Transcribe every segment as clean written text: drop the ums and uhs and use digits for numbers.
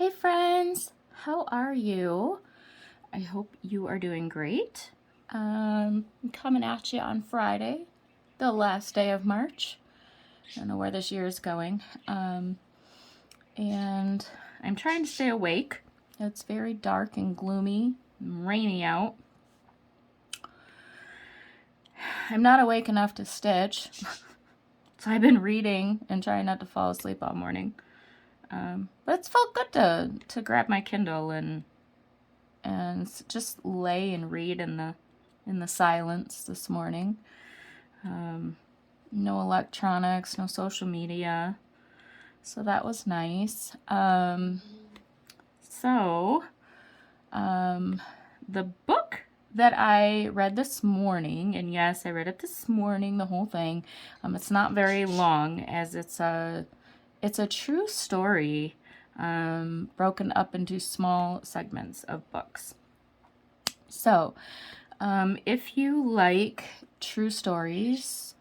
Hey friends, how are you? I hope you are doing great. I'm coming at you on Friday, the last day of March. I don't know where this year is going. And I'm trying to stay awake. It's very dark and gloomy and rainy out. I'm not awake enough to stitch, so I've been reading and trying not to fall asleep all morning. But it's felt good to grab my Kindle and just lay and read in the silence this morning. No electronics, no social media, so that was nice. The book that I read this morning, and yes, I read it this morning, the whole thing. It's not very long, as it's a true story, broken up into small segments of books. So, if you like true stories,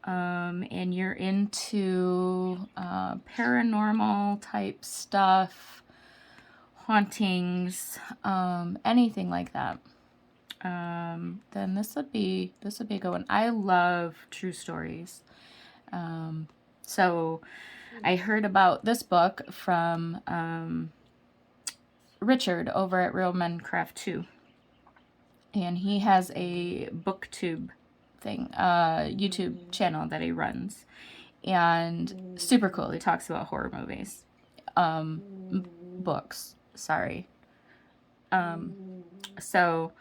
and you're into paranormal type stuff, hauntings, anything like that, then this would be a good one. I love true stories. So I heard about this book from Richard over at Real Men Craft 2. And he has a booktube thing, YouTube channel that he runs. And super cool. He talks about horror movies. Books. Sorry. So,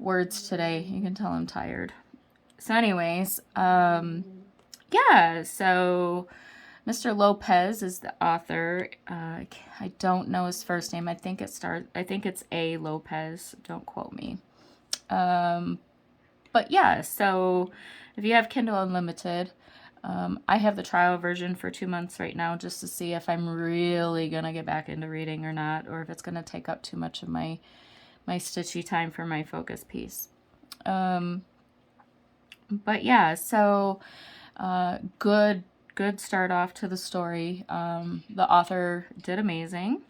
words today. You can tell I'm tired. So anyways, yeah, so Mr. Lopez is the author. I don't know his first name. I think it's A. Lopez. Don't quote me. But yeah, so if you have Kindle Unlimited, I have the trial version for 2 months right now just to see if I'm really going to get back into reading or not, or if it's going to take up too much of my stitchy time for my focus piece. But yeah, so good start off to the story. The author did amazing.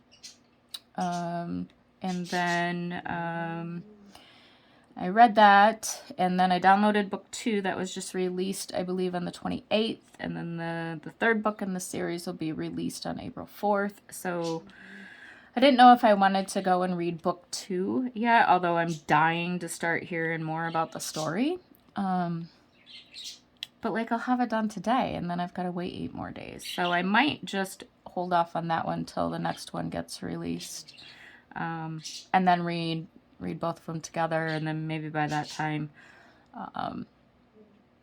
And then I read that, and then I downloaded book 2 that was just released, I believe, on the 28th, and then the third book in the series will be released on April 4th. So I didn't know if I wanted to go and read book 2 yet, although I'm dying to start hearing more about the story. But like I'll have it done today, and then I've got to wait 8 more days. So I might just hold off on that one till the next one gets released, and then read both of them together, and then maybe by that time,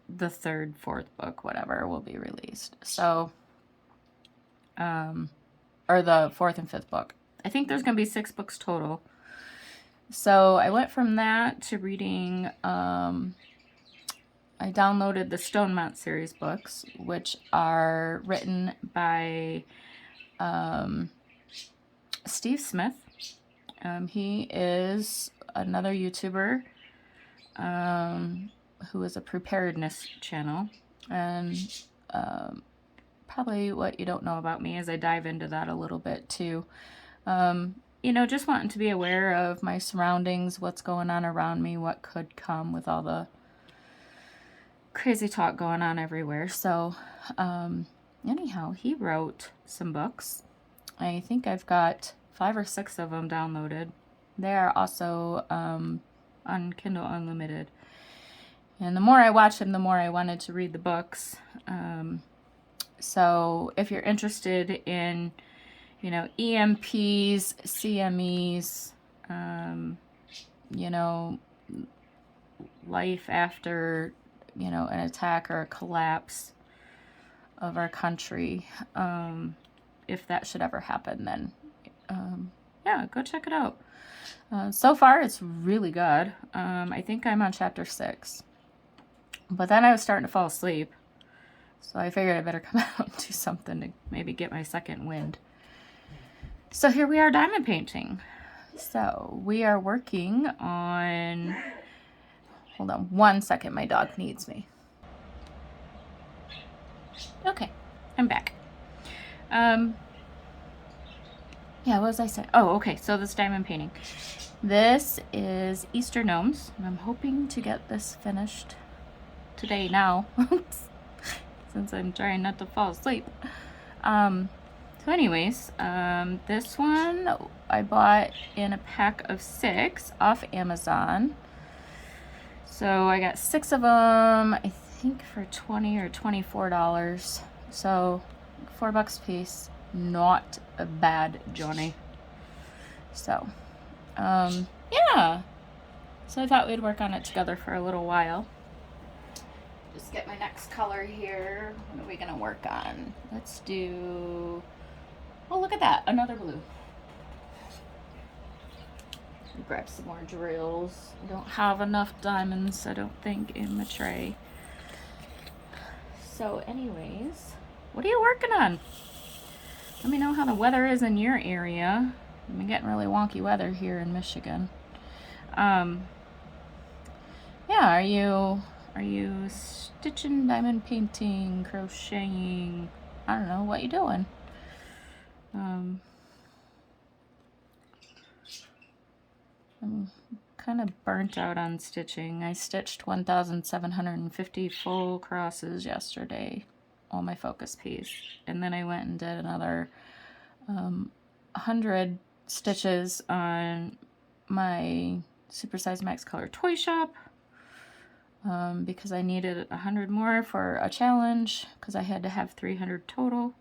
the third, fourth book, whatever, will be released. So, or the fourth and fifth book. I think there's going to be 6 books total. So I went from that to reading, I downloaded the Stonemount series books, which are written by Steve Smith. He is another YouTuber who is a preparedness channel. And probably what you don't know about me is I dive into that a little bit too. Just wanting to be aware of my surroundings, what's going on around me, what could come with all the crazy talk going on everywhere. So anyhow, he wrote some books. I think I've got 5 or 6 of them downloaded. They are also on Kindle Unlimited. And the more I watched him, the more I wanted to read the books. So if you're interested in, EMPs, CMEs, life after, an attack or a collapse of our country, if that should ever happen, then yeah, go check it out. So far, it's really good. I think I'm on chapter 6. But then I was starting to fall asleep. So I figured I better come out and do something to maybe get my second wind. So here we are diamond painting. So we are working on... Hold on 1 second. My dog needs me. Okay, I'm back. Yeah, what was I saying? Oh, okay, so this diamond painting. This is Easter gnomes, and I'm hoping to get this finished today now, since I'm trying not to fall asleep. So anyways, this one I bought in a pack of 6 off Amazon. So I got 6 of them, I think for $20 or $24. So $4 a piece. Not a bad Johnny. So, yeah. So I thought we'd work on it together for a little while. Just get my next color here. What are we gonna work on? Let's do, oh, look at that, another blue. Grab some more drills. I don't have enough diamonds, I don't think, in the tray. So anyways, what are you working on? Let me know how the weather is in your area. I've been getting really wonky weather here in Michigan. Yeah, are you stitching, diamond painting, crocheting? I don't know, what you doing? I'm kind of burnt out on stitching. I stitched 1,750 full crosses yesterday on my focus piece, and then I went and did another 100 stitches on my Supersize Max Color toy shop, because I needed 100 more for a challenge, because I had to have 300 total.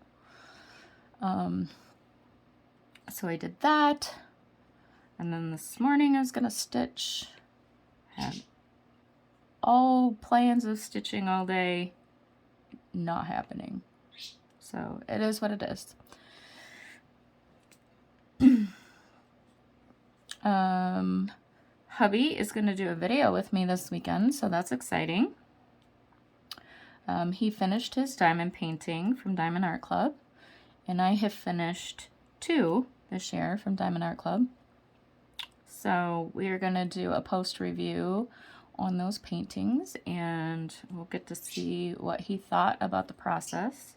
So I did that. And then this morning I was gonna stitch. Had all plans of stitching all day, not happening. So it is what it is. Hubby is gonna do a video with me this weekend, so that's exciting. He finished his diamond painting from Diamond Art Club, and I have finished 2 this year from Diamond Art Club. So we are going to do a post review on those paintings, and we'll get to see what he thought about the process.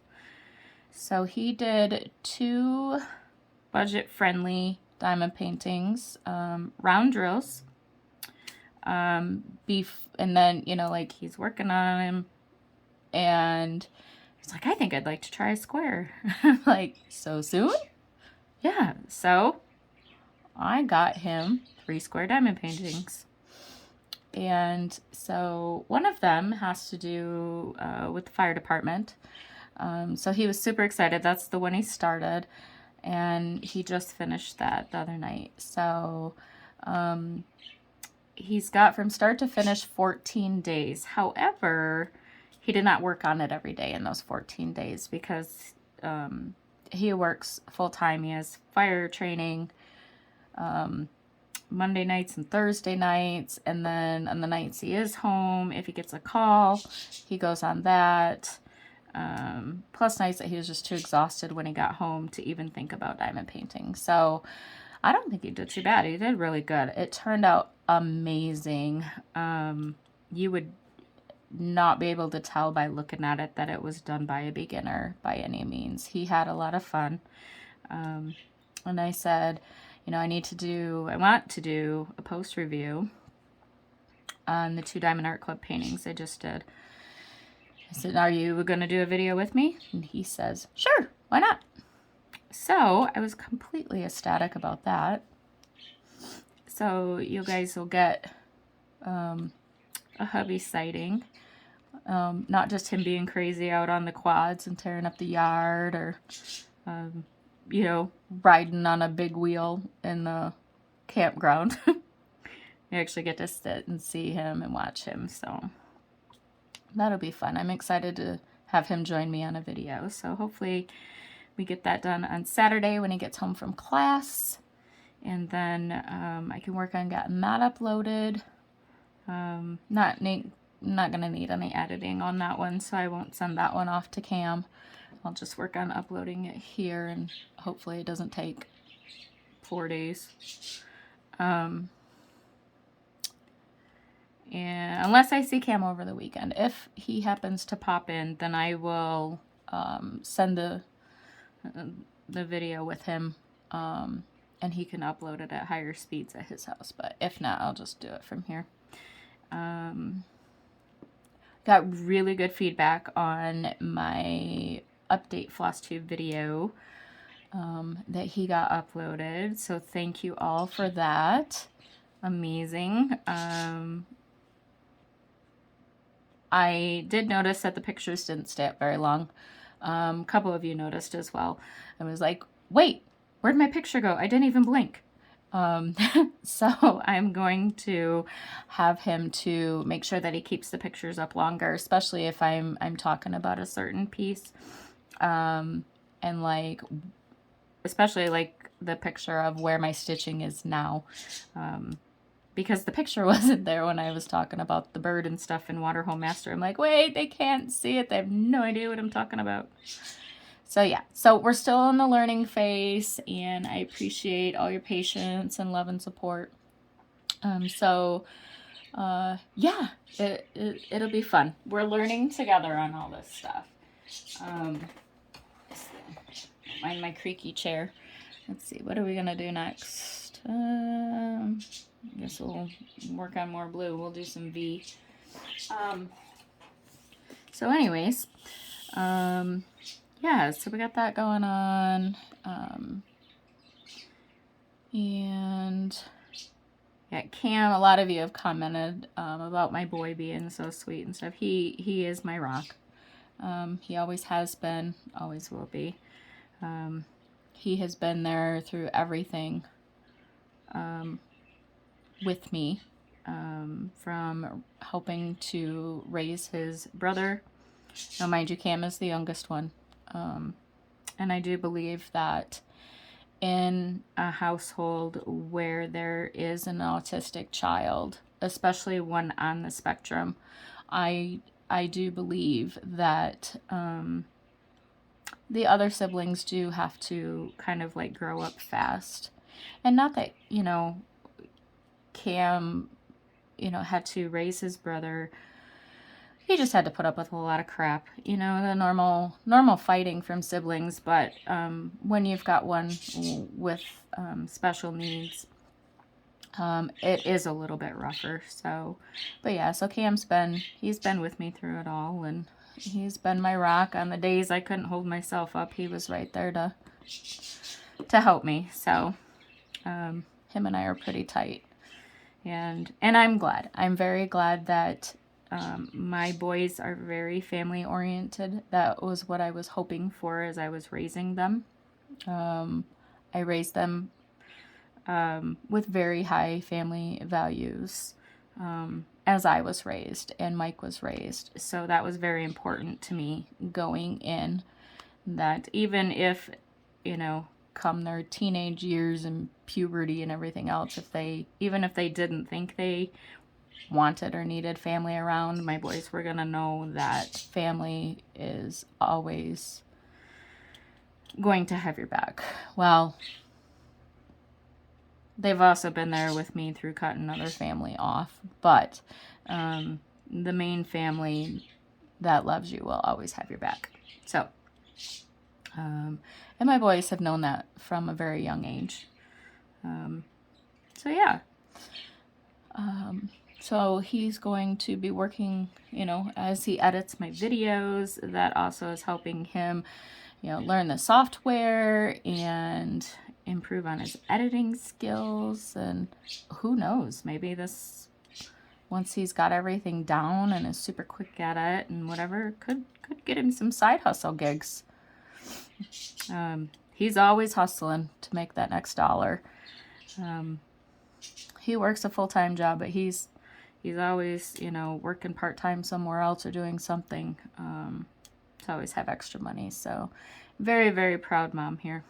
So he did 2 budget-friendly diamond paintings, round drills, and then, you know, like, he's working on them, and he's like, I think I'd like to try a square. I'm like, so soon? Yeah, so I got him 3 square diamond paintings. And so one of them has to do with the fire department. So he was super excited. That's the one he started. And he just finished that the other night. So he's got from start to finish 14 days. However, he did not work on it every day in those 14 days because he works full-time. He has fire training Monday nights and Thursday nights, and then on the nights he is home, if he gets a call, he goes on that. Plus nights that he was just too exhausted when he got home to even think about diamond painting. So I don't think he did too bad. He did really good. It turned out amazing. You would not be able to tell by looking at it that it was done by a beginner by any means. He had a lot of fun. And I said, you know, I want to do a post review on the 2 Diamond Art Club paintings I just did. I said, are you going to do a video with me? And he says, sure, why not? So I was completely ecstatic about that. So you guys will get a hubby sighting. Not just him being crazy out on the quads and tearing up the yard, or you know, riding on a big wheel in the campground. You actually get to sit and see him and watch him, so that'll be fun. I'm excited to have him join me on a video, so hopefully we get that done on Saturday when he gets home from class, and then I can work on getting that uploaded. Not going to need any editing on that one, so I won't send that one off to Cam. I'll just work on uploading it here, and hopefully it doesn't take 4 days. And unless I see Cam over the weekend. If he happens to pop in, then I will send the video with him and he can upload it at higher speeds at his house. But if not, I'll just do it from here. Got really good feedback on my update floss tube video that he got uploaded. So thank you all for that. Amazing. I did notice that the pictures didn't stay up very long. A couple of you noticed as well. I was like, wait, where'd my picture go? I didn't even blink. So I'm going to have him to make sure that he keeps the pictures up longer, especially if I'm talking about a certain piece. And like, especially like the picture of where my stitching is now. Because the picture wasn't there when I was talking about the bird and stuff in Waterhome Master. I'm like, wait, they can't see it. They have no idea what I'm talking about. So yeah, so we're still in the learning phase, and I appreciate all your patience and love and support. Yeah, it'll be fun. We're learning together on all this stuff. Mind my creaky chair. Let's see, what are we gonna do next? I guess we'll work on more blue. We'll do some V. So anyways, yeah, so we got that going on. And yeah, Cam, a lot of you have commented about my boy being so sweet and stuff. He is my rock. He always has been, always will be. He has been there through everything with me, from helping to raise his brother. Now, mind you, Cam is the youngest one. And I do believe that in a household where there is an autistic child, especially one on the spectrum, I do believe that the other siblings do have to kind of like grow up fast. And not that, you know, Cam, you know, had to raise his brother. He just had to put up with a lot of crap, you know, the normal fighting from siblings. But when you've got one with special needs, it is a little bit rougher. So, but yeah, so he's been with me through it all, and he's been my rock. On the days I couldn't hold myself up, he was right there to help me. So him and I are pretty tight, and I'm glad. I'm very glad that my boys are very family oriented. That was what I was hoping for as I was raising them. I raised them with very high family values, as I was raised and Mike was raised. So that was very important to me going in, that even if, you know, come their teenage years and puberty and everything else, even if they didn't think they wanted or needed family around, my boys were gonna know that family is always going to have your back. Well, they've also been there with me through cutting other family off, but the main family that loves you will always have your back. So, and my boys have known that from a very young age. So yeah. So he's going to be working, you know, as he edits my videos. That also is helping him, you know, learn the software and improve on his editing skills. And who knows, maybe once he's got everything down and is super quick at it and whatever, could get him some side hustle gigs. He's always hustling to make that next dollar. He works a full-time job, but he's always, you know, working part-time somewhere else or doing something to always have extra money. So very, very proud mom here.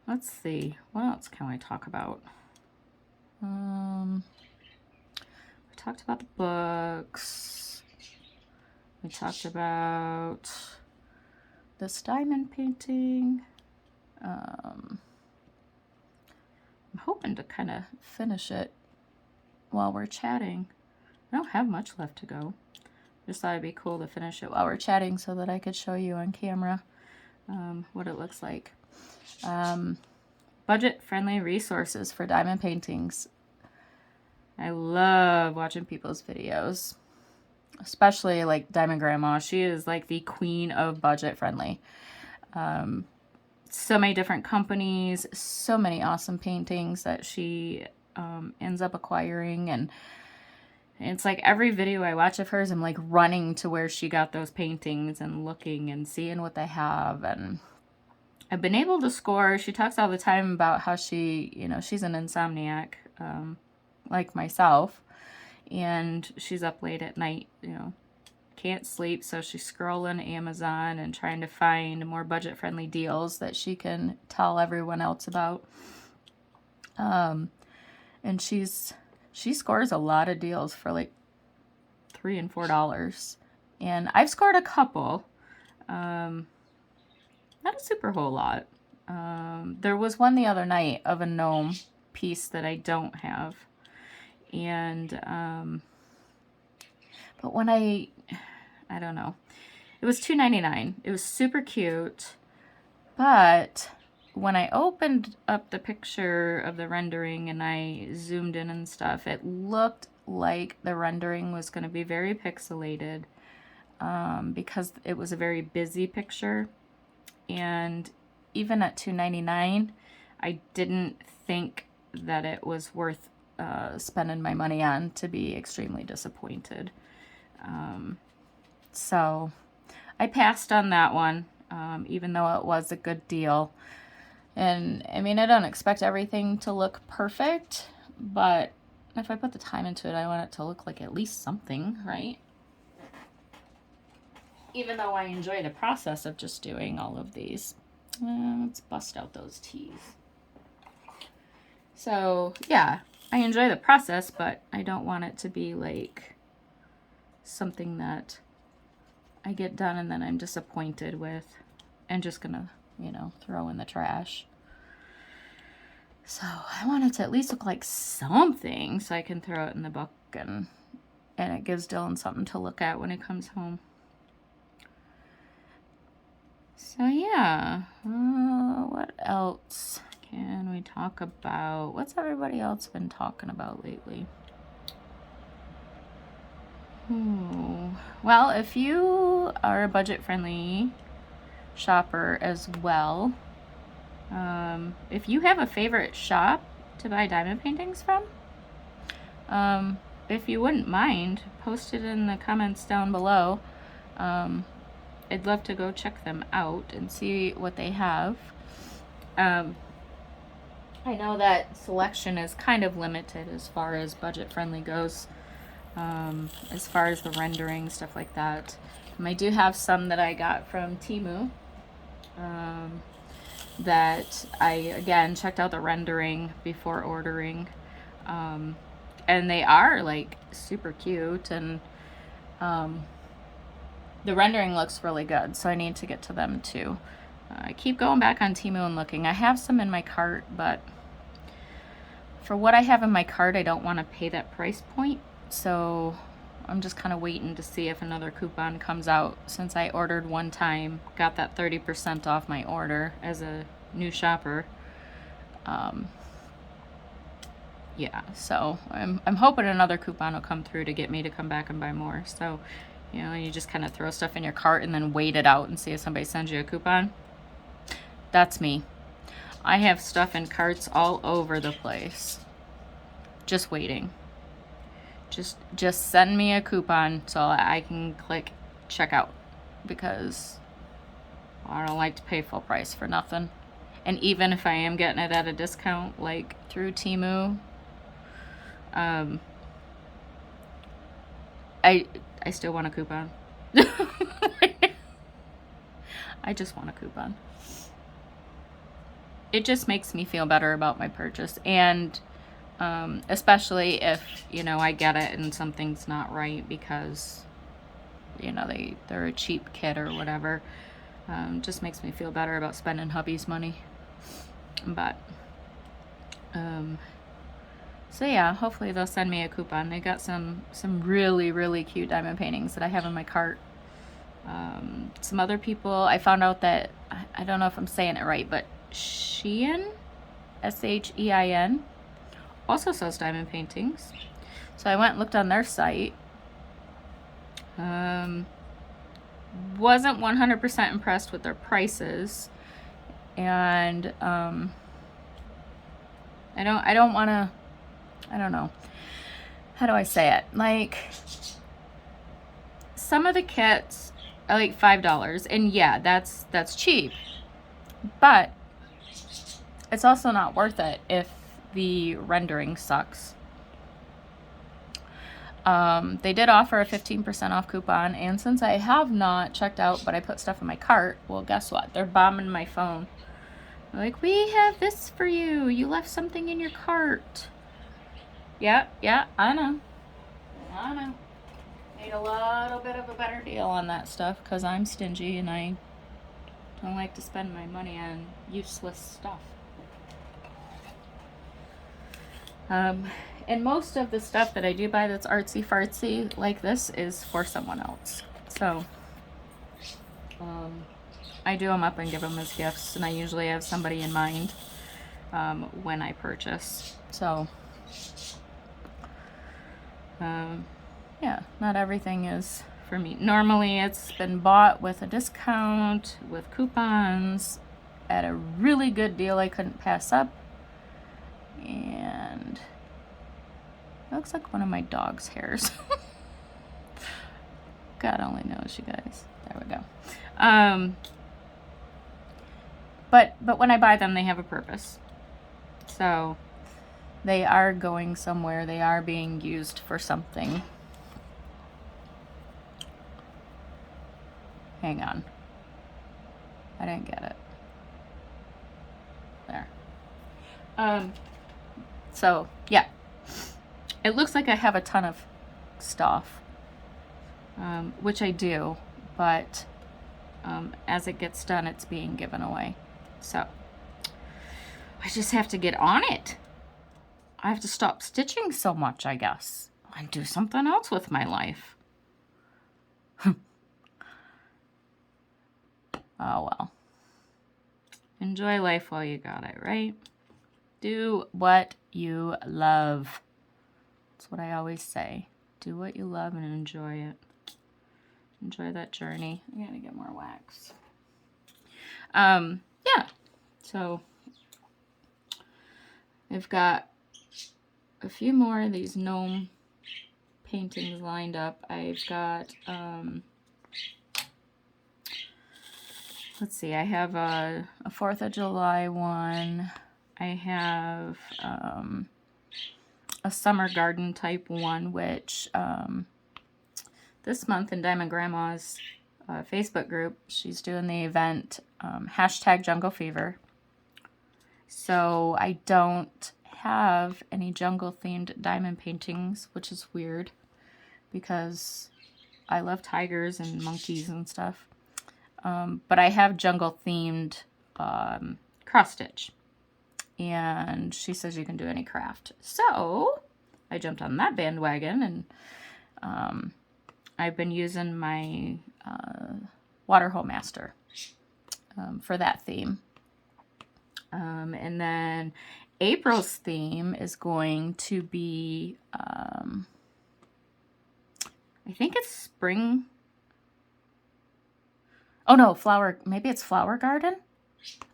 Let's see, what else can we talk about? We talked about the books. We talked about this diamond painting. I'm hoping to kind of finish it while we're chatting. I don't have much left to go. Just thought it'd be cool to finish it while we're chatting so that I could show you on camera what it looks like. Budget-friendly resources for diamond paintings. I love watching people's videos, especially like Diamond Grandma. She is like the queen of budget-friendly. So many different companies, so many awesome paintings that she ends up acquiring, and it's like every video I watch of hers, I'm like running to where she got those paintings and looking and seeing what they have. And I've been able to score. She talks all the time about how she, you know, she's an insomniac, like myself, and she's up late at night, you know, can't sleep, so she's scrolling Amazon and trying to find more budget-friendly deals that she can tell everyone else about. And she scores a lot of deals for like $3 and $4, and I've scored a couple. Not a super whole lot. There was one the other night of a gnome piece that I don't have, and but when I don't know, it was $2.99. It was super cute, but when I opened up the picture of the rendering and I zoomed in and stuff, it looked like the rendering was going to be very pixelated, because it was a very busy picture. And even at $2.99, I didn't think that it was worth spending my money on, to be extremely disappointed. So I passed on that one, even though it was a good deal. And I mean, I don't expect everything to look perfect, but if I put the time into it, I want it to look like at least something, right? Even though I enjoy the process of just doing all of these. Let's bust out those teas. So, yeah, I enjoy the process, but I don't want it to be like something that I get done and then I'm disappointed with and just gonna, you know, throw in the trash. So I want it to at least look like something so I can throw it in the book, and it gives Dylan something to look at when he comes home. So yeah, what else can we talk about? What's everybody else been talking about lately? Well, if you are a budget-friendly shopper as well, if you have a favorite shop to buy diamond paintings from, if you wouldn't mind, post it in the comments down below. I'd love to go check them out and see what they have. I know that selection is kind of limited as far as budget-friendly goes, as far as the rendering, stuff like that. I do have some that I got from Temu, that I, again, checked out the rendering before ordering, and they are, like, super cute, and the rendering looks really good, so I need to get to them too. I keep going back on Temu and looking. I have some in my cart, but for what I have in my cart, I don't want to pay that price point, so I'm just kind of waiting to see if another coupon comes out, since I ordered one time, got that 30% off my order as a new shopper. Yeah, so I'm hoping another coupon will come through to get me to come back and buy more. So, you know, you just kind of throw stuff in your cart and then wait it out and see if somebody sends you a coupon. That's me. I have stuff in carts all over the place, just waiting. Just send me a coupon so I can click checkout, because I don't like to pay full price for nothing. And even if I am getting it at a discount, like through Temu, I still want a coupon. I just want a coupon. It just makes me feel better about my purchase, and especially if, you know, I get it and something's not right because, you know, they're a cheap kit or whatever. Just makes me feel better about spending hubby's money. But so yeah, hopefully they'll send me a coupon. They got some really, really cute diamond paintings that I have in my cart. Some other people, I found out that, I don't know if I'm saying it right, but Shein, Shein, also sells diamond paintings. So I went and looked on their site. Wasn't 100% impressed with their prices, and I don't want to, I don't know, how do I say it? Like, some of the kits are like $5, and yeah, that's cheap, but it's also not worth it if the rendering sucks. They did offer a 15% off coupon, and since I have not checked out, but I put stuff in my cart, well, guess what? They're bombing my phone. They're like, we have this for you. You left something in your cart. Yeah, I know. Made a little bit of a better deal on that stuff because I'm stingy and I don't like to spend my money on useless stuff. And most of the stuff that I do buy that's artsy fartsy like this is for someone else. So I do them up and give them as gifts, and I usually have somebody in mind when I purchase. So yeah, not everything is for me. Normally it's been bought with a discount, with coupons, at a really good deal I couldn't pass up. And it looks like one of my dog's hairs. God only knows, you guys. There we go. But when I buy them, they have a purpose. So they are going somewhere. They are being used for something. Hang on. I didn't get it. There. So, yeah. It looks like I have a ton of stuff, which I do, but as it gets done, it's being given away. So, I just have to get on it. I have to stop stitching so much, I guess, and do something else with my life. Oh, well. Enjoy life while you got it, right? Do what you love. That's what I always say. Do what you love and enjoy it. Enjoy that journey. I gotta get more wax. Yeah. So I've got a few more of these gnome paintings lined up. I've got let's see, I have a 4th of July one. I have a summer garden type one, which this month in Diamond Grandma's Facebook group, she's doing the event hashtag Jungle Fever. So I don't have any jungle themed diamond paintings, which is weird because I love tigers and monkeys and stuff. But I have jungle themed cross stitch, and she says you can do any craft. So I jumped on that bandwagon, and I've been using my Waterhole Master for that theme. And then April's theme is going to be, I think it's spring. Oh no, flower, maybe it's Flower Garden?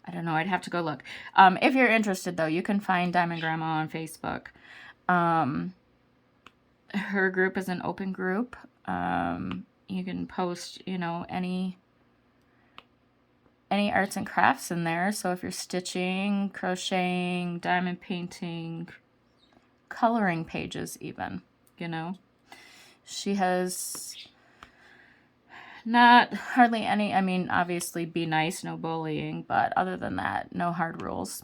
I don't know, I'd have to go look. If you're interested though, you can find Diamond Grandma on Facebook. Her group is an open group. You can post, any arts and crafts in there. So if you're stitching, crocheting, diamond painting, coloring pages even, she has not hardly any, obviously be nice, no bullying, but other than that, no hard rules.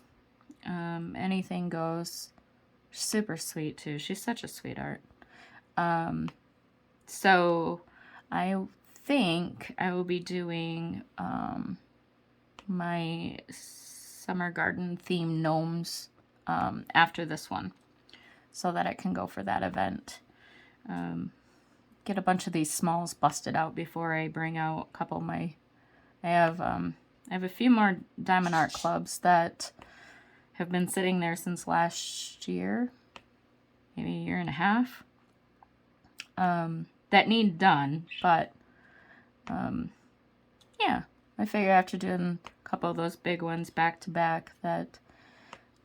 Anything goes. Super sweet too. She's such a sweetheart. So I think I will be doing my summer garden theme gnomes after this one, so that it can go for that event. Get a bunch of these smalls busted out before I bring out a couple of my, I have I have a few more diamond art clubs that have been sitting there since last year, maybe a year and a half, that need done. But yeah, I figure after doing a couple of those big ones back to back, that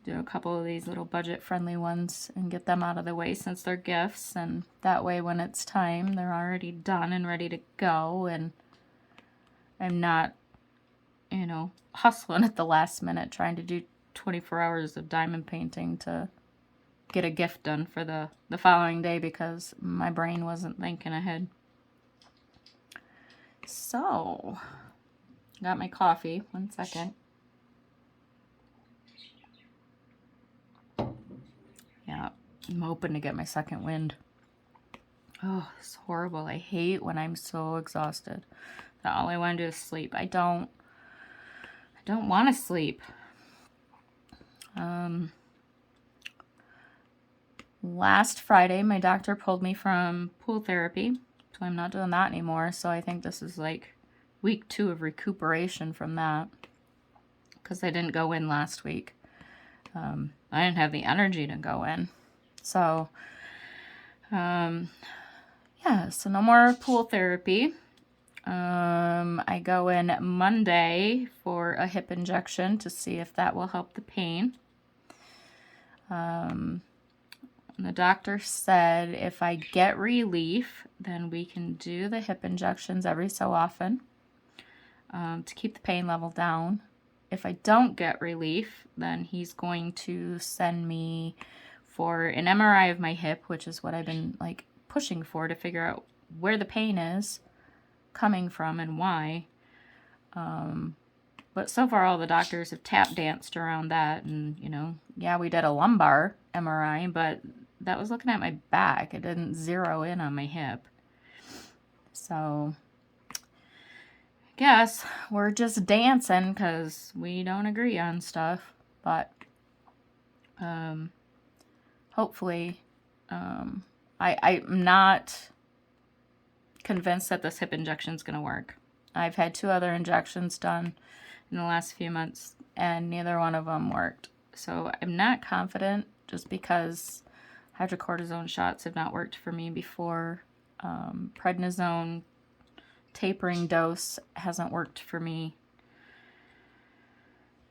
do a couple of these little budget-friendly ones and get them out of the way since they're gifts, and that way when it's time, they're already done and ready to go, and I'm not, you know, hustling at the last minute trying to do 24 hours of diamond painting to get a gift done for the following day because my brain wasn't thinking ahead. So, got my coffee. 1 second. Yeah, I'm hoping to get my second wind. Oh, it's horrible. I hate when I'm so exhausted that all I want to do is sleep. I don't want to sleep. Last Friday, my doctor pulled me from pool therapy, so I'm not doing that anymore. So I think this is like week 2 of recuperation from that because I didn't go in last week. I didn't have the energy to go in. So, yeah, so no more pool therapy. I go in Monday for a hip injection to see if that will help the pain. The doctor said if I get relief, then we can do the hip injections every so often to keep the pain level down. If I don't get relief, then he's going to send me for an MRI of my hip, which is what I've been like pushing for to figure out where the pain is coming from and why. But so far all the doctors have tap danced around that, and you know, yeah, we did a lumbar MRI, but that was looking at my back. It didn't zero in on my hip. So I guess we're just dancing because we don't agree on stuff, but hopefully I'm not convinced that this hip injection is going to work. I've had 2 other injections done in the last few months, and neither one of them worked. So I'm not confident just because hydrocortisone shots have not worked for me before. Prednisone tapering dose hasn't worked for me.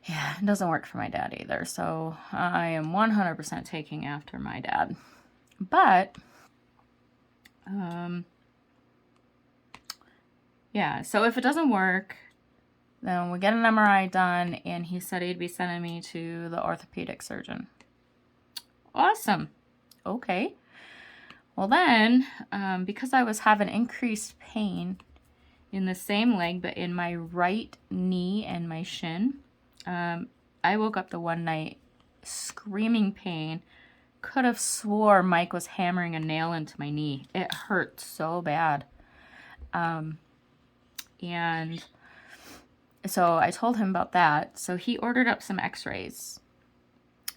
Yeah, it doesn't work for my dad either. So I am 100% taking after my dad. But, yeah, so if it doesn't work, then we get an MRI done, and he said he'd be sending me to the orthopedic surgeon. Awesome. Okay. Well then, because I was having increased pain in the same leg, but in my right knee and my shin, I woke up the one night screaming pain. Could have swore Mike was hammering a nail into my knee. It hurt so bad. And so I told him about that. So he ordered up some x-rays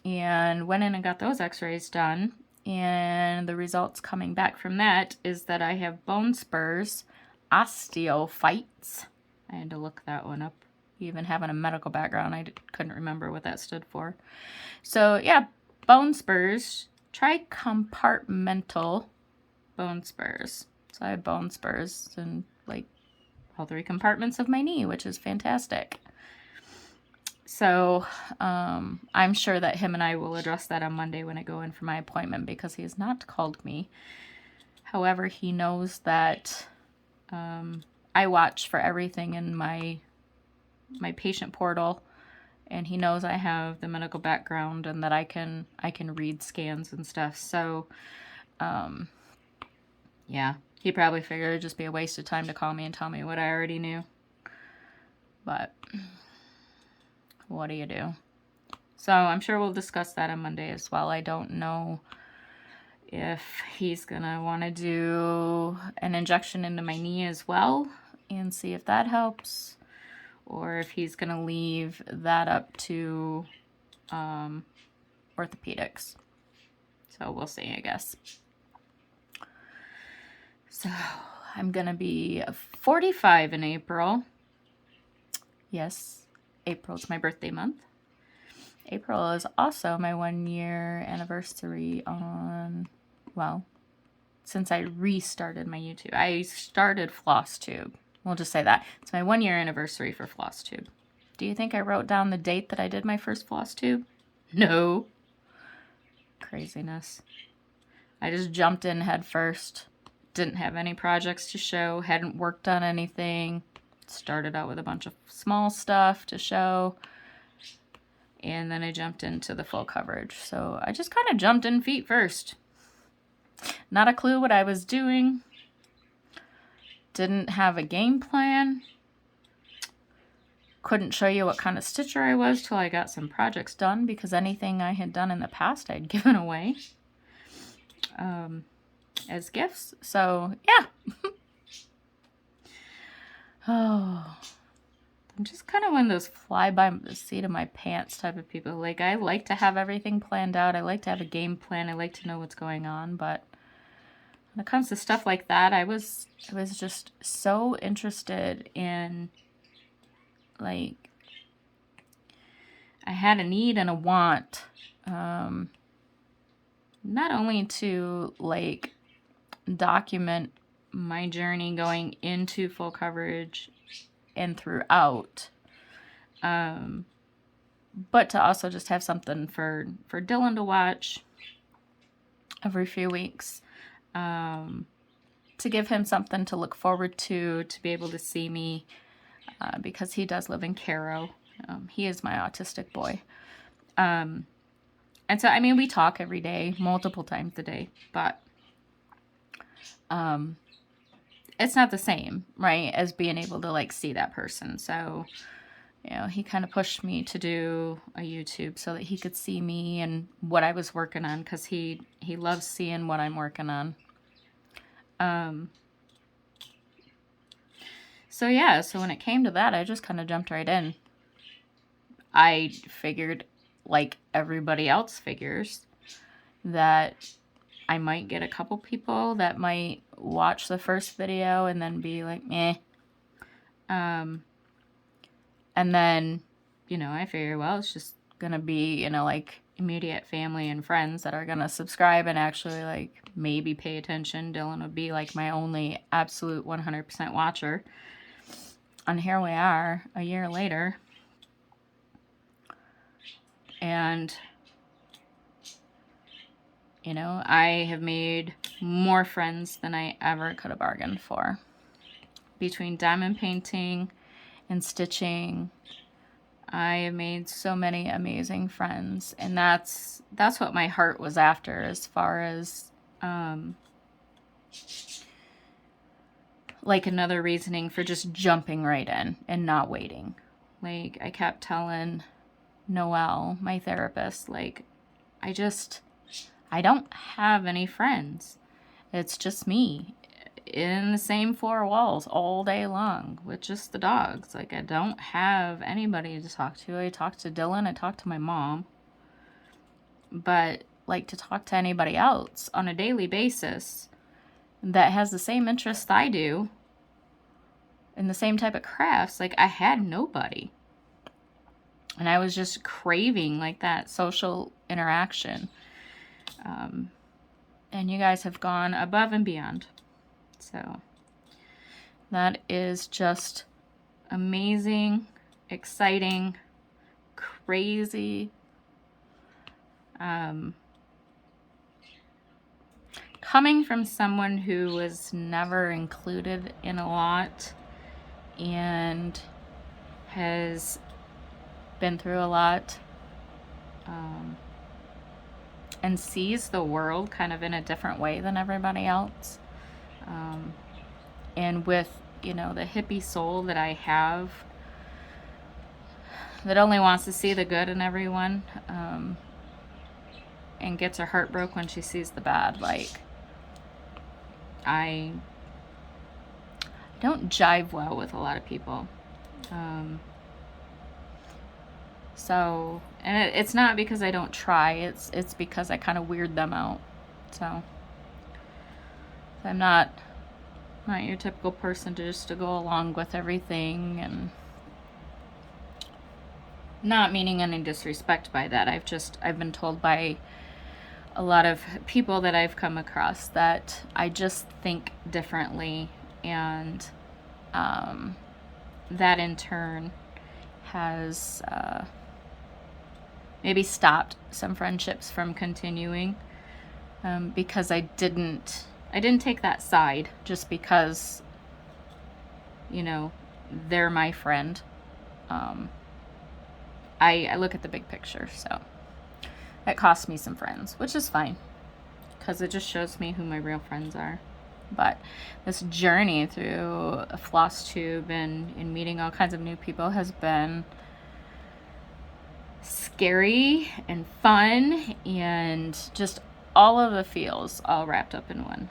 and went in and got those x-rays done. And the results coming back from that is that I have bone spurs, osteophytes. I had to look that one up. Even having a medical background, I couldn't remember what that stood for. So yeah, bone spurs, tricompartmental bone spurs. So I have bone spurs in like all 3 compartments of my knee, which is fantastic. So I'm sure that him and I will address that on Monday when I go in for my appointment, because he has not called me. However, he knows that I watch for everything in my patient portal, and he knows I have the medical background and that I can read scans and stuff. So yeah, he probably figured it'd just be a waste of time to call me and tell me what I already knew. But what do you do? So I'm sure we'll discuss that on Monday as well. I don't know if he's gonna want to do an injection into my knee as well and see if that helps, or if he's gonna leave that up to orthopedics. So we'll see, I guess. So I'm gonna be 45 in April. Yes, April's my birthday month. April is also my 1-year anniversary on, well, since I restarted my YouTube. I started FlossTube. We'll just say that. It's my 1-year anniversary for FlossTube. Do you think I wrote down the date that I did my first FlossTube? No. Craziness. I just jumped in head first. Didn't have any projects to show. Hadn't worked on anything. Started out with a bunch of small stuff to show. And then I jumped into the full coverage. So I just kind of jumped in feet first. Not a clue what I was doing. Didn't have a game plan. Couldn't show you what kind of stitcher I was till I got some projects done, because anything I had done in the past I'd given away as gifts. So yeah. Oh, I'm just kind of one of those fly by the seat of my pants type of people. Like, I like to have everything planned out. I like to have a game plan. I like to know what's going on. But when it comes to stuff like that, I was just so interested in, like, I had a need and a want, not only to, like, document my journey going into full coverage and throughout, but to also just have something for Dylan to watch every few weeks, to give him something to look forward to be able to see me, because he does live in Cairo. He is my autistic boy. And so, I mean, we talk every day, multiple times a day, but it's not the same, right, as being able to, like, see that person. So, you know, he kind of pushed me to do a YouTube so that he could see me and what I was working on, because he loves seeing what I'm working on. So, yeah, so when it came to that, I just kind of jumped right in. I figured, like everybody else figures, that I might get a couple people that might watch the first video and then be like, meh. And then, you know, I figure, well, it's just going to be, you know, like, immediate family and friends that are going to subscribe and actually, like, maybe pay attention. Dylan would be, like, my only absolute 100% watcher. And here we are, a year later. And, you know, I have made more friends than I ever could have bargained for. Between diamond painting and stitching, I have made so many amazing friends. And that's what my heart was after, as far as, like, another reasoning for just jumping right in and not waiting. Like, I kept telling Noelle, my therapist, like, I don't have any friends. It's just me in the same four walls all day long with just the dogs. Like, I don't have anybody to talk to. I talk to Dylan, I talk to my mom. But, like, to talk to anybody else on a daily basis that has the same interests I do and the same type of crafts, like, I had nobody. And I was just craving, like, that social interaction. And you guys have gone above and beyond. So that is just amazing, exciting, crazy. Coming from someone who was never included in a lot and has been through a lot, and sees the world kind of in a different way than everybody else. And with, you know, the hippie soul that I have, that only wants to see the good in everyone, and gets her heart broke when she sees the bad. Like, I don't jive well with a lot of people. So, and it's not because I don't try, it's because I kind of weird them out. So, I'm not your typical person to just to go along with everything. And Not meaning any disrespect by that. I've been told by a lot of people that I've come across that I just think differently, and that in turn has maybe stopped some friendships from continuing, because I didn't take that side just because, you know, they're my friend. I look at the big picture, so that cost me some friends, which is fine because it just shows me who my real friends are. But this journey through a floss tube and meeting all kinds of new people has been scary and fun and just all of the feels all wrapped up in one.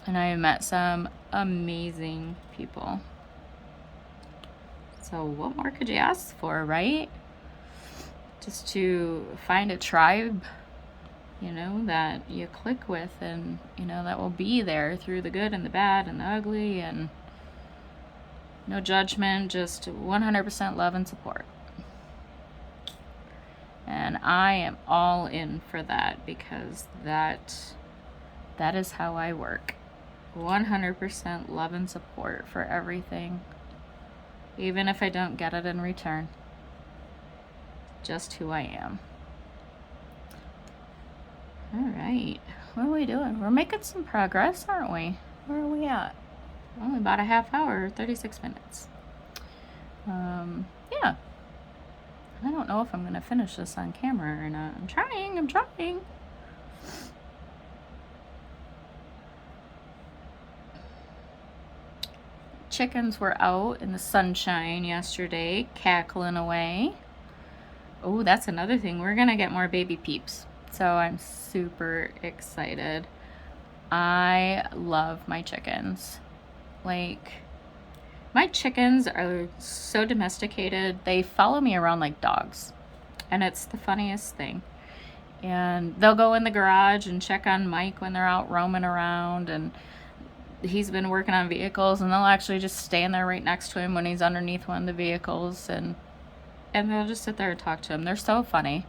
And I have met some amazing people. So what more could you ask for, right? Just to find a tribe, you know, that you click with, and, you know, that will be there through the good and the bad and the ugly, and no judgment, just 100% love and support. And I am all in for that, because that is how I work. 100% love and support for everything, even if I don't get it in return. Just who I am. All right, what are we doing? We're making some progress, aren't we? Where are we at? Only about a half hour, 36 minutes. Yeah. I don't know if I'm gonna finish this on camera or not. I'm trying. Chickens were out in the sunshine yesterday, cackling away. Oh, that's another thing. We're gonna get more baby peeps, so I'm super excited. I love my chickens. Like, my chickens are so domesticated. They follow me around like dogs, and it's the funniest thing. And they'll go in the garage and check on Mike when they're out roaming around, and he's been working on vehicles, and they'll actually just stand there right next to him when he's underneath one of the vehicles, and they'll just sit there and talk to him. They're so funny.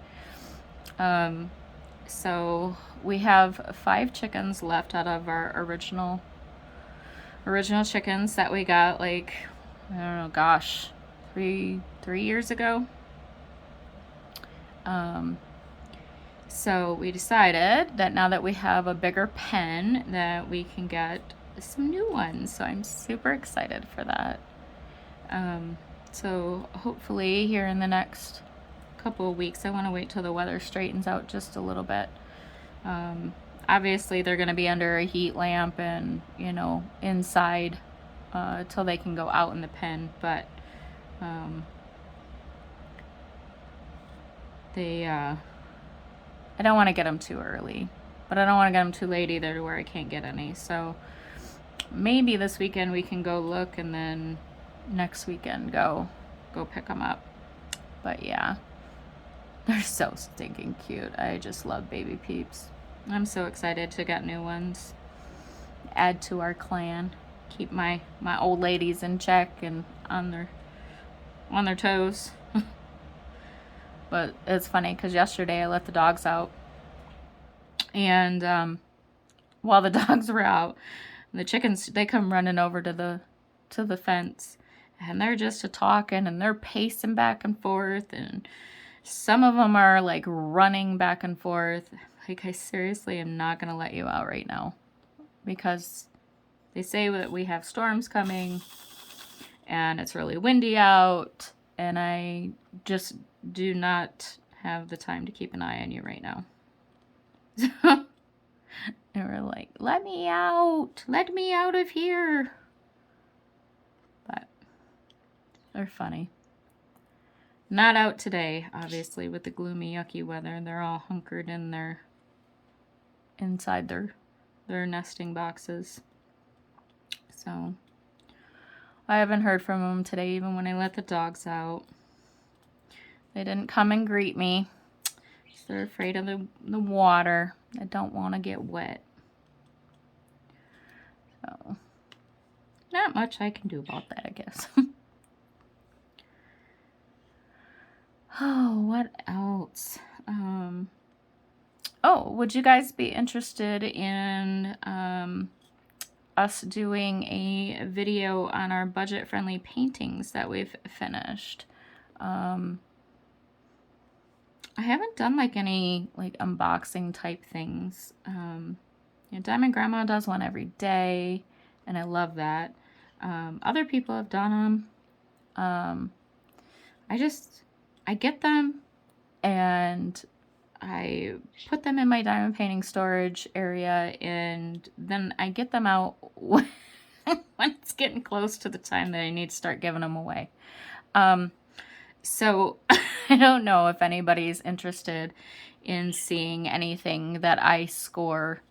So we have 5 chickens left out of our original chickens that we got, like, I don't know, gosh, 3 years ago. So we decided that now that we have a bigger pen, that we can get some new ones. So I'm super excited for that. So hopefully here in the next couple of weeks, I want to wait till the weather straightens out just a little bit. Obviously they're going to be under a heat lamp and, you know, inside till they can go out in the pen, but I don't want to get them too early, but I don't want to get them too late either to where I can't get any. So maybe this weekend we can go look, and then next weekend go pick them up. But yeah, they're so stinking cute. I just love baby peeps. I'm so excited to get new ones, add to our clan, keep my old ladies in check and on their toes. But it's funny because yesterday I let the dogs out, and while the dogs were out, the chickens, they come running over to the fence, and they're just talking, and they're pacing back and forth, and some of them are like running back and forth. Like, I seriously am not gonna let you out right now, because they say that we have storms coming and it's really windy out, and I just do not have the time to keep an eye on you right now. And we're like, let me out of here. But they're funny. Not out today, obviously, with the gloomy, yucky weather. They're all hunkered in inside their nesting boxes. So I haven't heard from them today, even when I let the dogs out. They didn't come and greet me. They're afraid of the water. I don't want to get wet. So, not much I can do about that, I guess. Oh, what else? Oh, would you guys be interested in us doing a video on our budget-friendly paintings that we've finished? I haven't done like any like unboxing type things. Diamond Grandma does one every day, and I love that. Other people have done them. I get them and I put them in my diamond painting storage area, and then I get them out when it's getting close to the time that I need to start giving them away. So I don't know if anybody's interested in seeing anything that I score,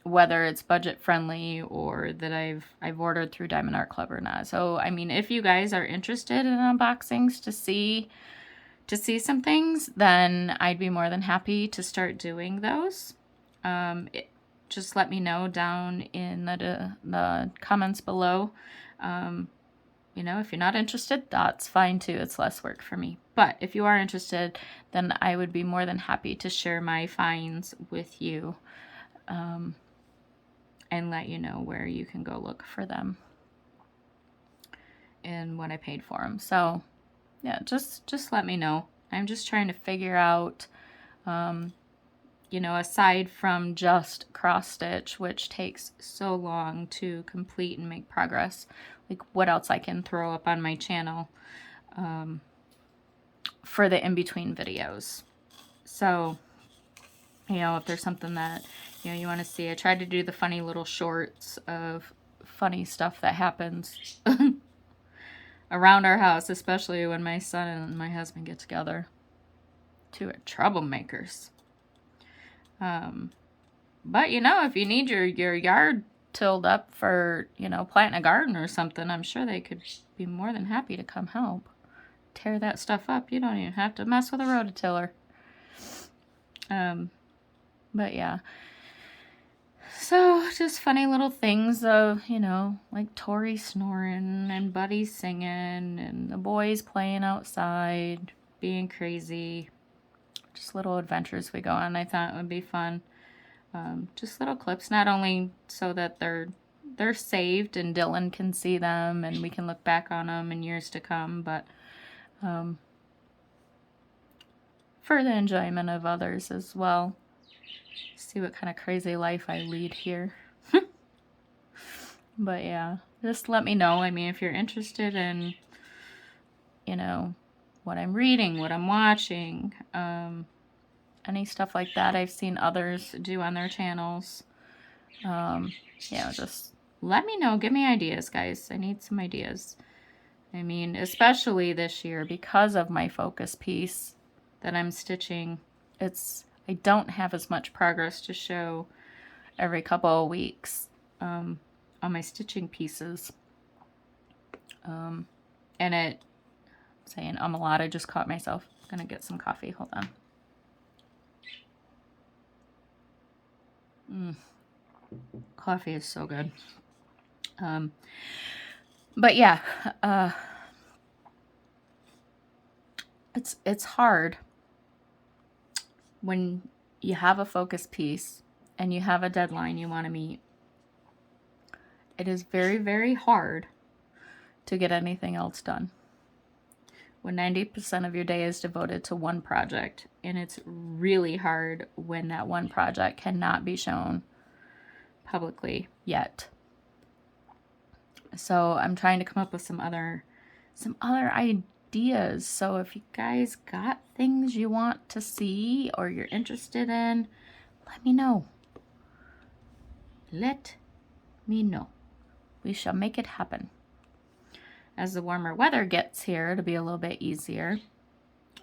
whether it's budget friendly or that I've ordered through Diamond Art Club or not. So I mean, if you guys are interested in unboxings to see some things, then I'd be more than happy to start doing those. Just let me know down in the comments below. If you're not interested, that's fine too. It's less work for me. But if you are interested, then I would be more than happy to share my finds with you, and let you know where you can go look for them and what I paid for them. So yeah, just let me know. I'm just trying to figure out, aside from just cross stitch, which takes so long to complete and make progress, like what else I can throw up on my channel for the in-between videos. So, if there's something that, you want to see, I tried to do the funny little shorts of funny stuff that happens around our house, especially when my son and my husband get together. Two are troublemakers. But if you need your yard tilled up for, planting a garden or something, I'm sure they could be more than happy to come help. Tear that stuff up. You don't even have to mess with a rototiller. But yeah. So, just funny little things of, like Tori snoring and Buddy singing and the boys playing outside, being crazy. Just little adventures we go on. I thought it would be fun. Just little clips, not only so that they're saved and Dylan can see them and we can look back on them in years to come, but for the enjoyment of others as well. See what kind of crazy life I lead here. But yeah, just let me know. I mean, if you're interested in, what I'm reading, what I'm watching, any stuff like that I've seen others do on their channels. Just let me know. Give me ideas, guys. I need some ideas. I mean, especially this year because of my focus piece that I'm stitching. I don't have as much progress to show every couple of weeks on my stitching pieces. And saying a lot, I just caught myself. I'm gonna get some coffee. Hold on. Coffee is so good. But yeah, it's hard when you have a focus piece and you have a deadline you want to meet. It is very, very hard to get anything else done when 90% of your day is devoted to one project, and it's really hard when that one project cannot be shown publicly yet. So I'm trying to come up with some other ideas. So if you guys got things you want to see or you're interested in, let me know. Let me know. We shall make it happen. As the warmer weather gets here, it'll be a little bit easier.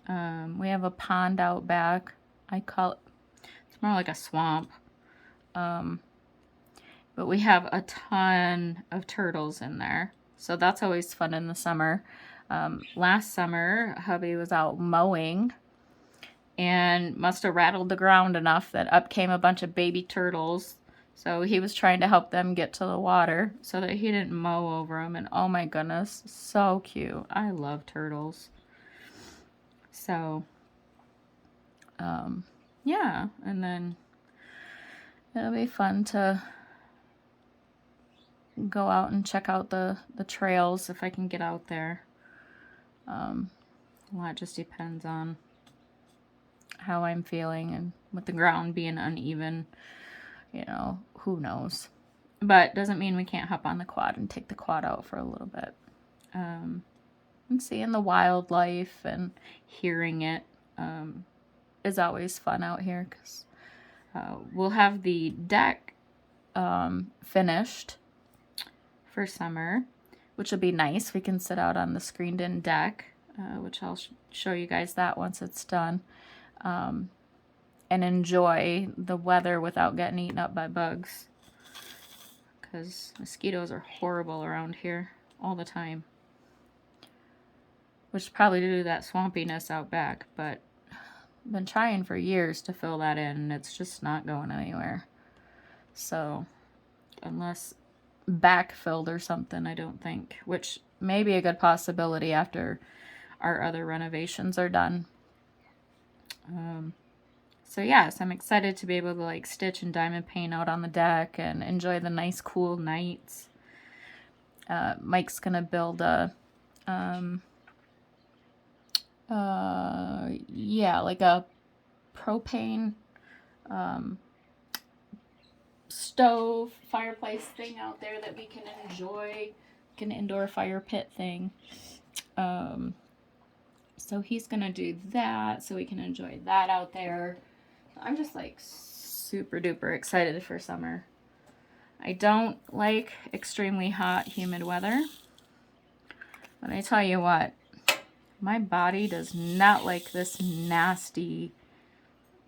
We have a pond out back. I call it, it's more like a swamp. But we have a ton of turtles in there. So that's always fun in the summer. Last summer, hubby was out mowing and must have rattled the ground enough that up came a bunch of baby turtles. So he was trying to help them get to the water so that he didn't mow over them. And oh my goodness, so cute. I love turtles. So, yeah, and then it'll be fun to go out and check out the trails if I can get out there. A lot just depends on how I'm feeling, and with the ground being uneven, you know, who knows. But doesn't mean we can't hop on the quad and take the quad out for a little bit. And seeing the wildlife and hearing it is always fun out here, because we'll have the deck finished for summer, which will be nice. We can sit out on the screened-in deck, which I'll show you guys that once it's done, and enjoy the weather without getting eaten up by bugs, because mosquitoes are horrible around here all the time, which is probably due to that swampiness out back, but I've been trying for years to fill that in, and it's just not going anywhere. So unless backfilled or something, I don't think, which may be a good possibility after our other renovations are done. So yes, I'm excited to be able to like stitch and diamond paint out on the deck and enjoy the nice cool nights. Mike's gonna build a like a propane stove fireplace thing out there that we can enjoy, like an indoor fire pit thing. So he's gonna do that so we can enjoy that out there. I'm just like super duper excited for summer. I don't like extremely hot, humid weather, but I tell you what, my body does not like this nasty,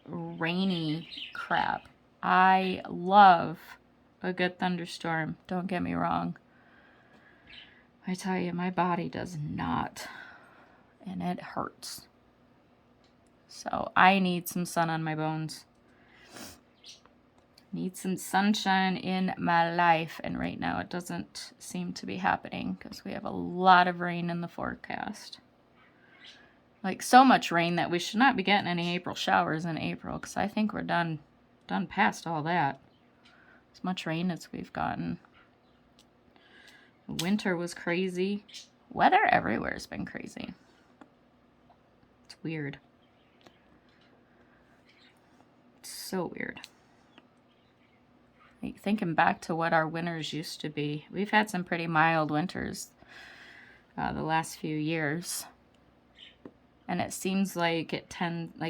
rainy crap. I love a good thunderstorm, don't get me wrong. I tell you, my body does not, and it hurts. So I need some sun on my bones. Need some sunshine in my life, and right now it doesn't seem to be happening because we have a lot of rain in the forecast. Like so much rain that we should not be getting any April showers in April, because I think we're done past all that. As much rain as we've gotten. Winter was crazy. Weather everywhere has been crazy. It's weird. It's so weird. Like thinking back to what our winters used to be, we've had some pretty mild winters the last few years. And it seems like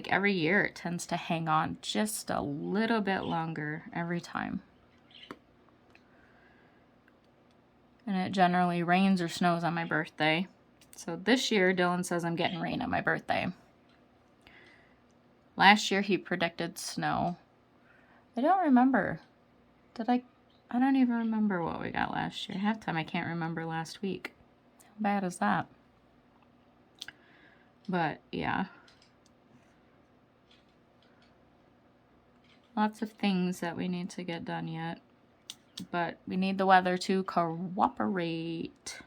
every year it tends to hang on just a little bit longer every time. And it generally rains or snows on my birthday. So this year, Dylan says I'm getting rain on my birthday. Last year, he predicted snow. I don't remember. I don't even remember what we got last year. Half time I can't remember last week. How bad is that? But, yeah. Lots of things that we need to get done yet. But we need the weather to cooperate.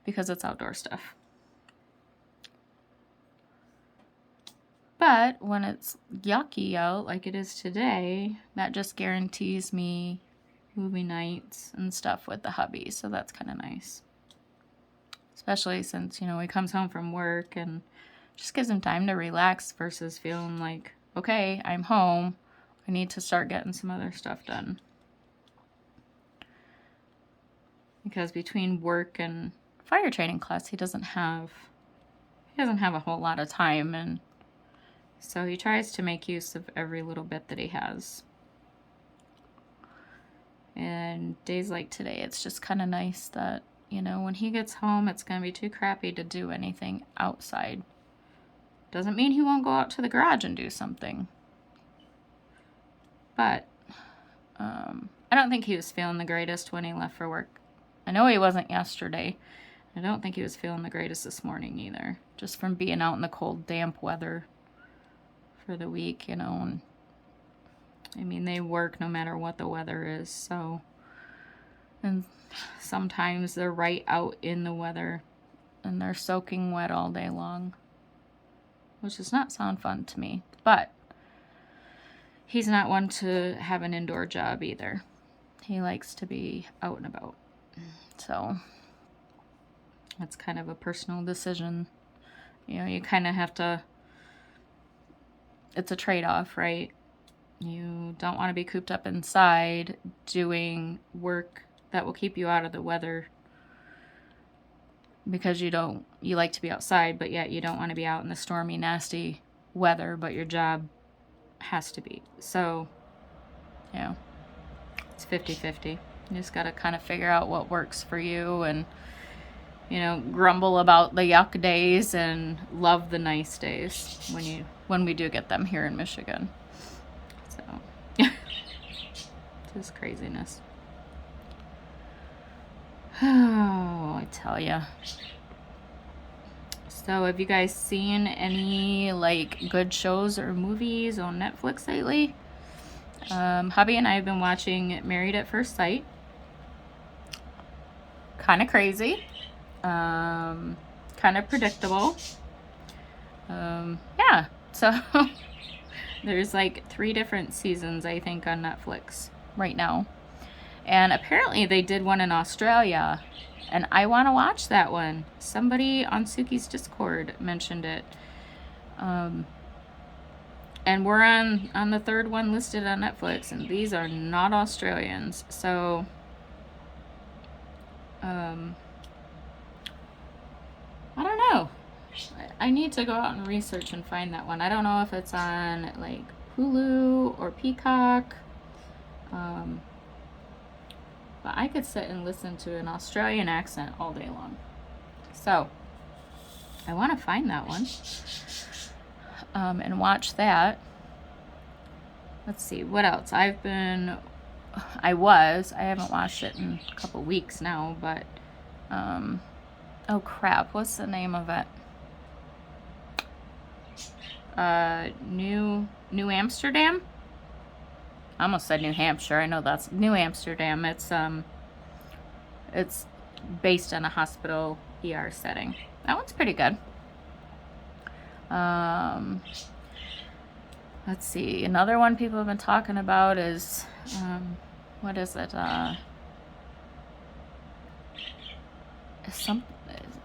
Because it's outdoor stuff. But when it's yucky out like it is today, that just guarantees me movie nights and stuff with the hubby. So that's kind of nice. Especially since, you know, he comes home from work and just gives him time to relax versus feeling like, okay, I'm home. I need to start getting some other stuff done. Because between work and fire training class, he doesn't have a whole lot of time, and so he tries to make use of every little bit that he has. And days like today, it's just kind of nice that, you know, when he gets home, it's going to be too crappy to do anything outside. Doesn't mean he won't go out to the garage and do something. But I don't think he was feeling the greatest when he left for work. I know he wasn't yesterday. I don't think he was feeling the greatest this morning either. Just from being out in the cold, damp weather for the week, you know. And I mean, they work no matter what the weather is, so. And sometimes they're right out in the weather and they're soaking wet all day long, which does not sound fun to me. But he's not one to have an indoor job either. He likes to be out and about. So that's kind of a personal decision. You know, you kind of have to, it's a trade-off, right? You don't want to be cooped up inside doing work that will keep you out of the weather because you like to be outside, but yet you don't want to be out in the stormy, nasty weather, but your job has to be. So, you know, it's 50-50. You just got to kind of figure out what works for you and, you know, grumble about the yuck days and love the nice days when we do get them here in Michigan. So, just craziness. Oh, I tell ya. So, have you guys seen any like good shows or movies on Netflix lately? Hubby and I have been watching Married at First Sight. Kind of crazy. Kind of predictable. Yeah, so there's like 3 different seasons, I think, on Netflix right now. And apparently they did one in Australia, and I want to watch that one. Somebody on Suki's Discord mentioned it. And we're on the 3rd one listed on Netflix, and these are not Australians. So, I don't know. I need to go out and research and find that one. I don't know if it's on like Hulu or Peacock. But I could sit and listen to an Australian accent all day long. So, I want to find that one. And watch that. Let's see, what else? I haven't watched it in a couple weeks now, but, oh crap, what's the name of it? New Amsterdam? I almost said New Hampshire. I know that's New Amsterdam. It's based on a hospital ER setting. That one's pretty good. Let's see. Another one people have been talking about is, what is it?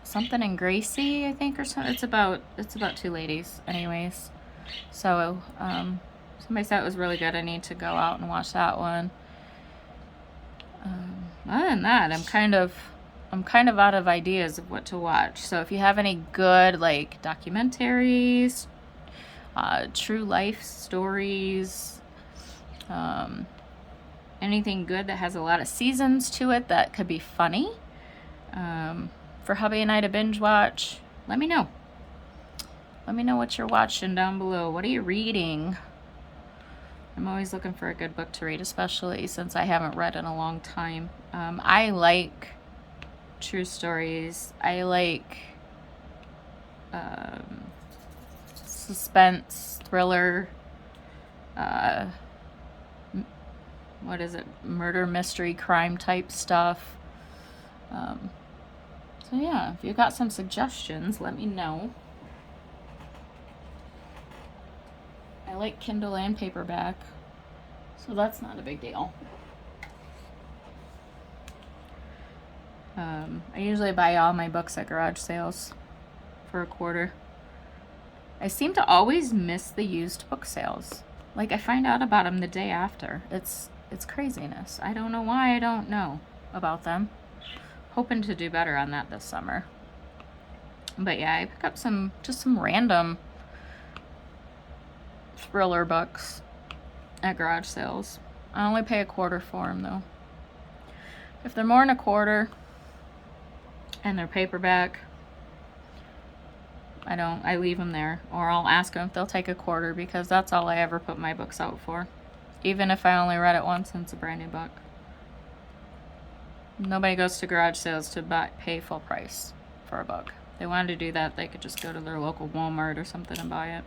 Something in Gracie, I think, or something. It's about 2 ladies, anyways. So, somebody said it was really good. I need to go out and watch that one. Other than that, I'm kind of out of ideas of what to watch. So if you have any good like documentaries, true life stories, anything good that has a lot of seasons to it that could be funny, for hubby and I to binge watch, let me know. Let me know what you're watching down below. What are you reading? I'm always looking for a good book to read, especially since I haven't read in a long time. I like true stories. I like suspense, thriller, what is it? Murder, mystery, crime type stuff. So yeah, if you got some suggestions, let me know. I like Kindle and paperback, so that's not a big deal. I usually buy all my books at garage sales for $0.25. I seem to always miss the used book sales. Like, I find out about them the day after. It's craziness. I don't know why I don't know about them. Hoping to do better on that this summer. But yeah, I pick up some random thriller books at garage sales. I only pay $0.25 for them though. If they're more than $0.25 and they're paperback, I leave them there, or I'll ask them if they'll take $0.25, because that's all I ever put my books out for, even if I only read it once and it's a brand new book. Nobody goes to garage sales to pay full price for a book. If they wanted to do that, they could just go to their local Walmart or something and buy it.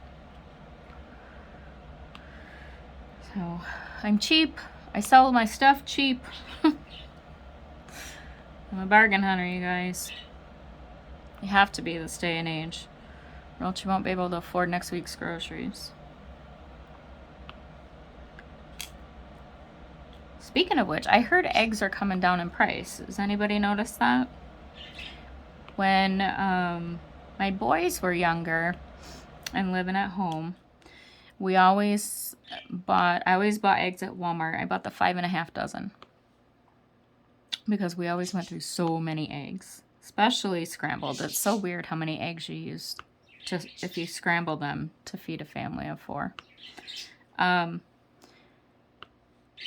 So, I'm cheap. I sell my stuff cheap. I'm a bargain hunter, you guys. You have to be this day and age, or else you won't be able to afford next week's groceries. Speaking of which, I heard eggs are coming down in price. Has anybody noticed that? When my boys were younger and living at home, I always bought eggs at Walmart. I bought the 5.5 dozen because we always went through so many eggs, especially scrambled. It's so weird how many eggs you use if you scramble them to feed a family of 4.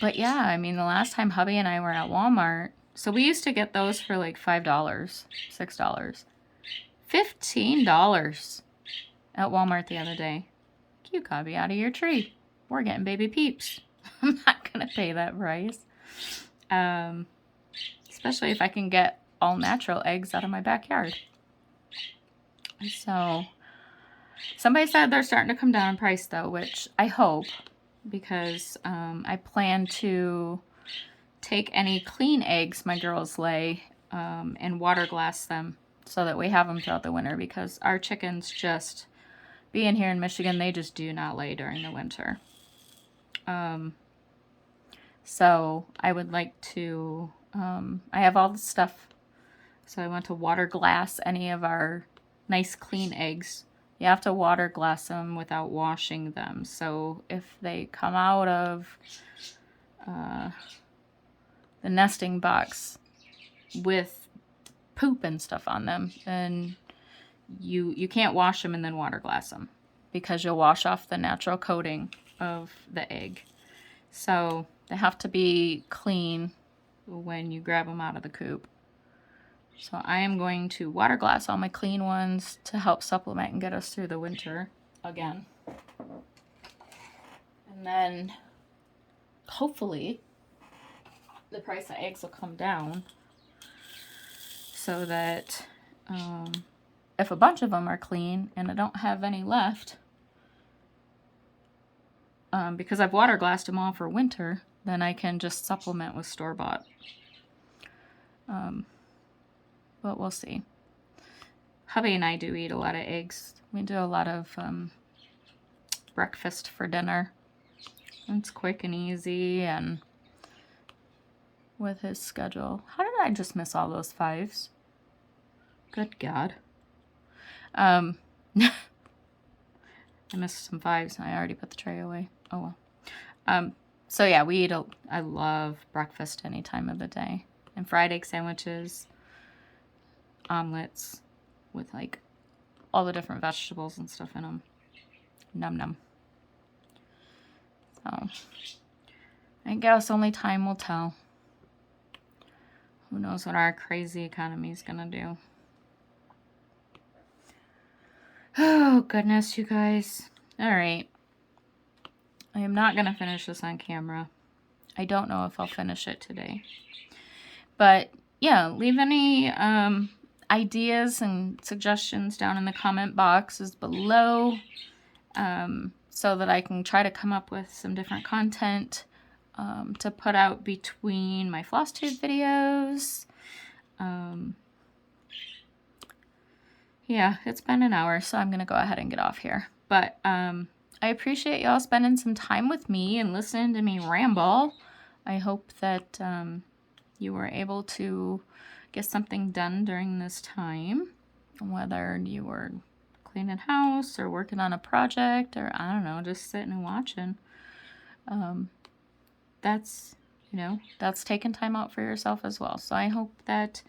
But yeah, I mean, the last time hubby and I were at Walmart, so we used to get those for like $5, $6. $15 at Walmart the other day. You gotta be out of your tree. We're getting baby peeps. I'm not gonna pay that price. Especially if I can get all natural eggs out of my backyard. So, somebody said they're starting to come down in price though, which I hope, because I plan to take any clean eggs my girls lay and water glass them so that we have them throughout the winter, because our chickens, just being here in Michigan, they just do not lay during the winter. So I would like to, I have all the stuff, so I want to water glass any of our nice clean eggs. You have to water glass them without washing them. So if they come out of the nesting box with poop and stuff on them, then you can't wash them and then water glass them, because you'll wash off the natural coating of the egg. So they have to be clean when you grab them out of the coop. So I am going to water glass all my clean ones to help supplement and get us through the winter again. And then hopefully the price of eggs will come down so that if a bunch of them are clean and I don't have any left, because I've water glassed them all for winter, then I can just supplement with store-bought. But we'll see. Hubby and I do eat a lot of eggs. We do a lot of breakfast for dinner. It's quick and easy, and with his schedule. How did I just miss all those 5s? Good God. I missed some 5s. I already put the tray away. Oh well. So yeah, I love breakfast any time of the day. And fried egg sandwiches, omelets with like all the different vegetables and stuff in them. Num num. So I guess only time will tell. Who knows what our crazy economy is gonna do. Oh goodness, you guys. All right. I am not gonna finish this on camera. I don't know if I'll finish it today. But yeah, leave any ideas and suggestions down in the comment boxes below, so that I can try to come up with some different content to put out between my floss tube videos. Yeah, it's been an hour, so I'm going to go ahead and get off here. But I appreciate y'all spending some time with me and listening to me ramble. I hope that you were able to get something done during this time, whether you were cleaning house or working on a project, or I don't know, just sitting and watching. That's taking time out for yourself as well. So I hope that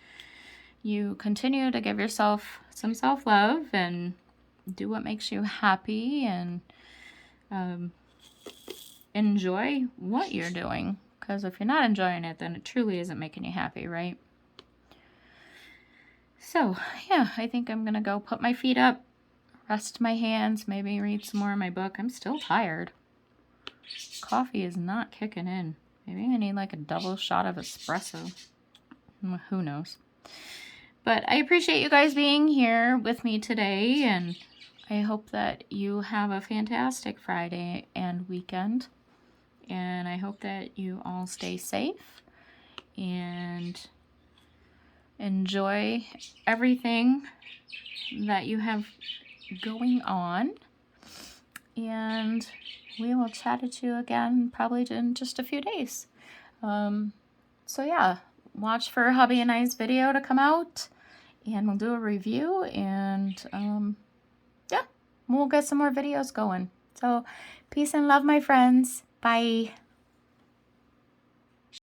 you continue to give yourself some self-love and do what makes you happy, and enjoy what you're doing. Because if you're not enjoying it, then it truly isn't making you happy, right? So, yeah, I think I'm going to go put my feet up, rest my hands, maybe read some more of my book. I'm still tired. Coffee is not kicking in. Maybe I need like a double shot of espresso. Who knows? But I appreciate you guys being here with me today, and I hope that you have a fantastic Friday and weekend. And I hope that you all stay safe and enjoy everything that you have going on, and we will chat at you again probably in just a few days. So yeah, watch for hubby and I's video to come out, and we'll do a review, and yeah, we'll get some more videos going. So peace and love, my friends. Bye.